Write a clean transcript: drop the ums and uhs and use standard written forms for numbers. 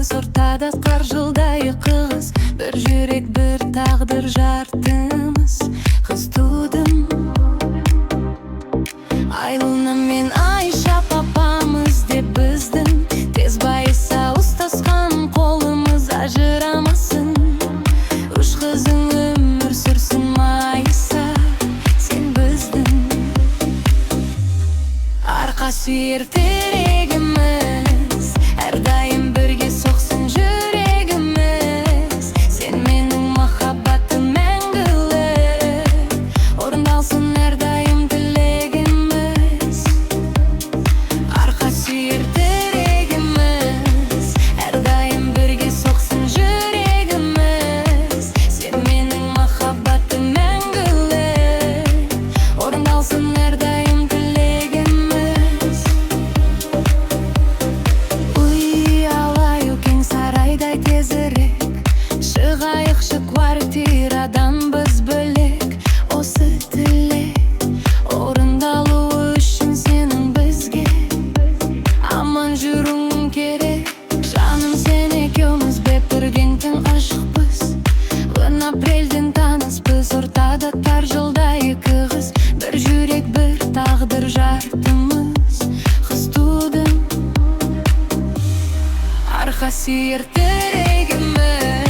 Biz ortada qar жылдай қыз, bir жүрек, bir taqdir жартымыз. Қыз тудым Айлына мен Айша папамыз деп біздің тез байыса ұстасқан қолымыз ажырамасын. Үш қызың өмір сүрсін майыса, сен біздің арқа сүйер тірегіміз, әрдайым бірге соқсын жүрегіміз. Сен менің махаббатым мәңгілік, орындалсын әрдайым тілегіміз. Арқа сүйер тірегіміз, әрдайым бірге соқсын жүрегіміз. Сен менің махаббатым мәңгілік, орындалсын әрдайым тілегіміз. Ұялайық кең сарайдай тезірек, шығайықшы квартирадан біз бөлек. Осы тілек орындалуы үшін сенің бізге аман жүруің керек. Жаным, сен екеуміз бепіргентің ашықпыз, он апрельден таныспыз. Ортада тар жылдай екі қыз, бір жүрек, бір тағдыр жартымыз. Қыз тудым арқа сүйер тірегіміз,